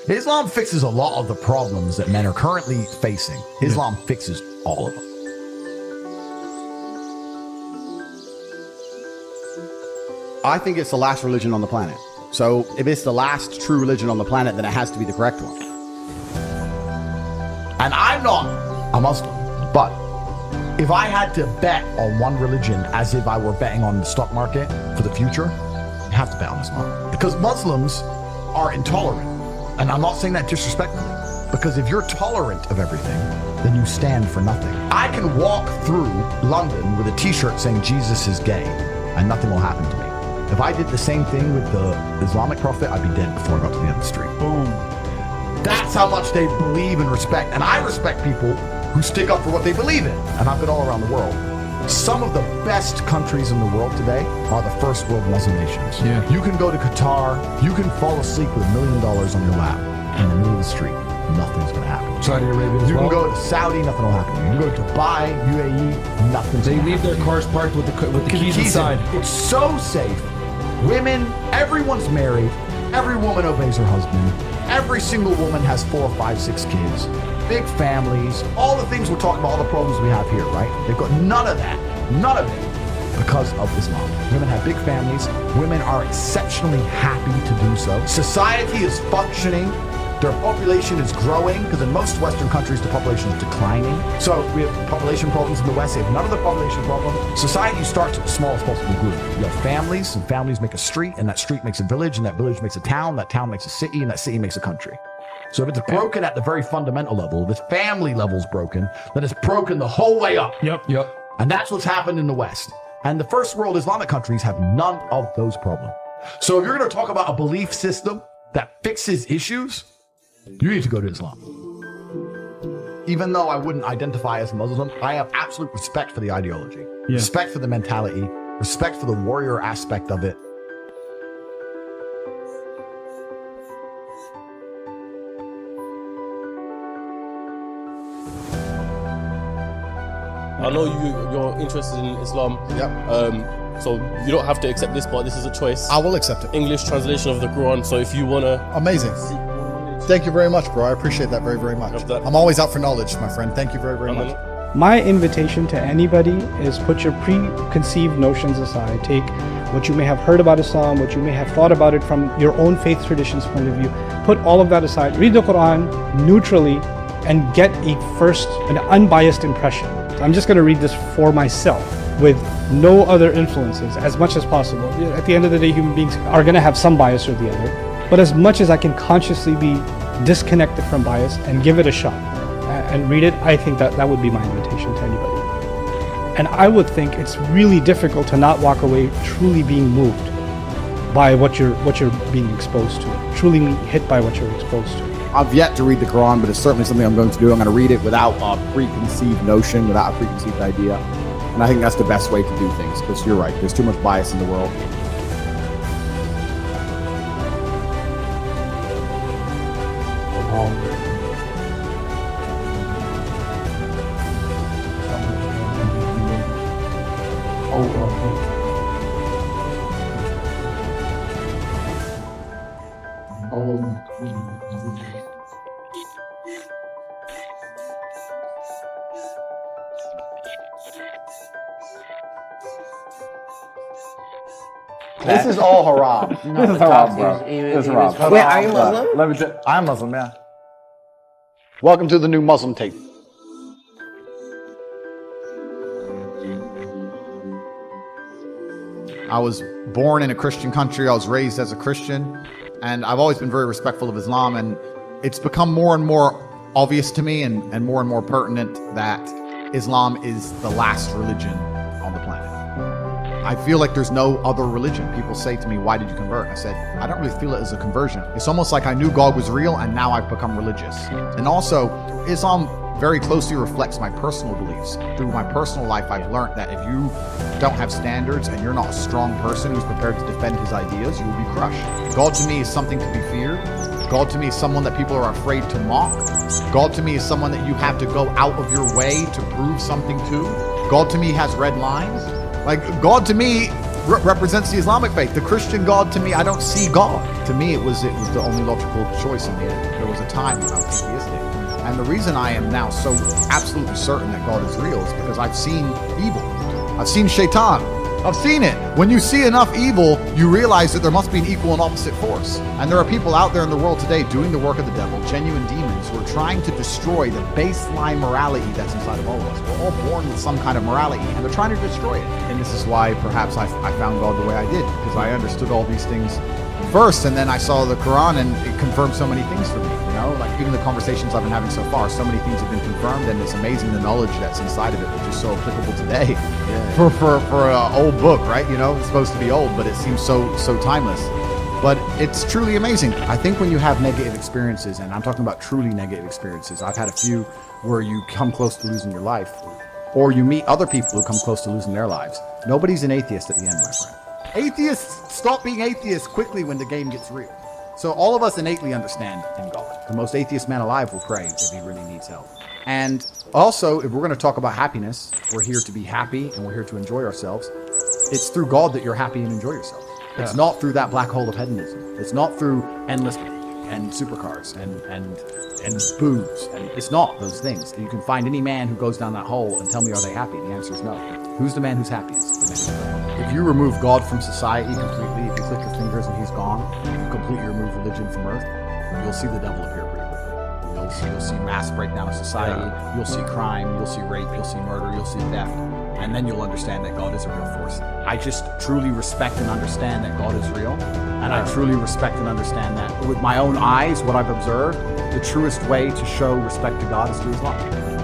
Islam fixes a lot of the problems that men are currently facing. Islam fixes all of them. I think it's the last religion on the planet. So if it's the last true religion on the planet, then it has to be the correct one. And I'm not a Muslim, but if I had to bet on one religion as if I were betting on the stock market for the future, you have to bet on Islam. Because Muslims are intolerant. And I'm not saying that disrespectfully. Because if you're tolerant of everything, then you stand for nothing. I can walk through London with a t-shirt saying Jesus is gay, and nothing will happen to me. If I did the same thing with the Islamic prophet, I'd be dead before I got to the end of the street. Boom. That's how much they believe and respect. And I respect people who stick up for what they believe in. And I've been all around the world. Some of the best countries in the world today are the first world Muslim nations. Yeah. You can go to Qatar, you can fall asleep with $1 million on your lap in the middle of the street. Nothing's gonna happen. Saudi Arabia as You well. can go to Saudi, nothing will happen. You can go to Dubai, UAE, nothing's They gonna leave happen. their cars parked with the keys inside. It's so safe. Women, everyone's married. Every woman obeys her husband. Every single woman has 4, 5, 6 kids. Big families. All the things we're talking about, all the problems we have here, right? They've got none of that. None of it. Because of Islam. Women have big families. Women are exceptionally happy to do so. Society is functioning. Their population is growing, because in most Western countries, the population is declining. So we have population problems in the West. They have none of the population problems. Society starts at the smallest possible group. You have families, and families make a street, and that street makes a village, and that village makes a town, that town makes a city, and that city makes a country. So if it's broken at the very fundamental level, if this family level is broken, then it's broken the whole way up. Yep. And that's what's happened in the West. And the first world Islamic countries have none of those problems. So if you're going to talk about a belief system that fixes issues, you need to go to Islam. Even though I wouldn't identify as Muslim, I have absolute respect for the ideology, respect for the mentality, respect for the warrior aspect of it. I know you're interested in Islam. Yep. So you don't have to accept this, but this is a choice. I will accept it. English translation of the Quran. So if you wanna, Amazing. Thank you very much, bro. I appreciate that very, very much. Of that. I'm always out for knowledge, my friend. Thank you very, very I'm much. gonna- My invitation to anybody is put your preconceived notions aside. Take what you may have heard about Islam, what you may have thought about it from your own faith tradition's point of view. Put all of that aside. Read the Quran neutrally and get an unbiased impression. So I'm just going to read this for myself with no other influences as much as possible. At the end of the day, human beings are going to have some bias or the other. But as much as I can consciously be disconnected from bias and give it a shot and read it, I think that would be my invitation to anybody. And I would think it's really difficult to not walk away truly being moved by what you're being exposed to, truly hit by what you're exposed to. I've yet to read the Quran, but it's certainly something I'm going to do. I'm going to read it without a preconceived notion, without a preconceived idea. And I think that's the best way to do things, because you're right, there's too much bias in the world. This is all haram. This is haram, bro. This is haram. Wait, are you Muslim? Let me tell I'm Muslim, yeah. Welcome to the new Muslim Tate. I was born in a Christian country. I was raised as a Christian, and I've always been very respectful of Islam, and it's become more and more obvious to me and more pertinent that Islam is the last religion on the planet. I feel like there's no other religion. People say to me, why did you convert? I said, I don't really feel it as a conversion. It's almost like I knew God was real and now I've become religious. And also, Islam very closely reflects my personal beliefs. Through my personal life, I've learned that if you don't have standards and you're not a strong person who's prepared to defend his ideas, you will be crushed. God to me is something to be feared. God to me is someone that people are afraid to mock. God to me is someone that you have to go out of your way to prove something to. God to me has red lines. Like, God to me represents the Islamic faith. The Christian God, to me, I don't see God. To me, it was the only logical choice in the end. There was a time when I was atheistic. And the reason I am now so absolutely certain that God is real is because I've seen evil. I've seen shaitan. I've seen it. When you see enough evil, you realize that there must be an equal and opposite force. And there are people out there in the world today doing the work of the devil, genuine demons, who are trying to destroy the baseline morality that's inside of all of us. We're all born with some kind of morality, and they're trying to destroy it. And this is why perhaps I found God the way I did, because I understood all these things first, and then I saw the Quran, and it confirmed so many things for me. You know, like even the conversations I've been having so far, so many things have been confirmed, and it's amazing the knowledge that's inside of it, which is so applicable today. For an old book, right? You know, it's supposed to be old, but it seems so timeless. But it's truly amazing. I think when you have negative experiences, and I'm talking about truly negative experiences, I've had a few where you come close to losing your life, or you meet other people who come close to losing their lives. Nobody's an atheist at the end, my friend. Atheists stop being atheists quickly when the game gets real. So all of us innately understand in God. The most atheist man alive will pray if he really needs help. And also, if we're going to talk about happiness, we're here to be happy and we're here to enjoy ourselves. It's through God that you're happy and enjoy yourself. It's not through that black hole of hedonism. It's not through endless and supercars and booze. And it's not those things. You can find any man who goes down that hole and tell me, are they happy? The answer is no. Who's the man who's happiest? If you remove God from society completely, if you click your fingers and he's gone, you completely remove religion from earth, you'll see the devil appear pretty quickly. You'll see mass breakdown of society, you'll see crime, you'll see rape, you'll see murder, you'll see theft, and then you'll understand that God is a real force. I just truly respect and understand that God is real, and I truly respect and understand that with my own eyes, what I've observed, the truest way to show respect to God is through Islam.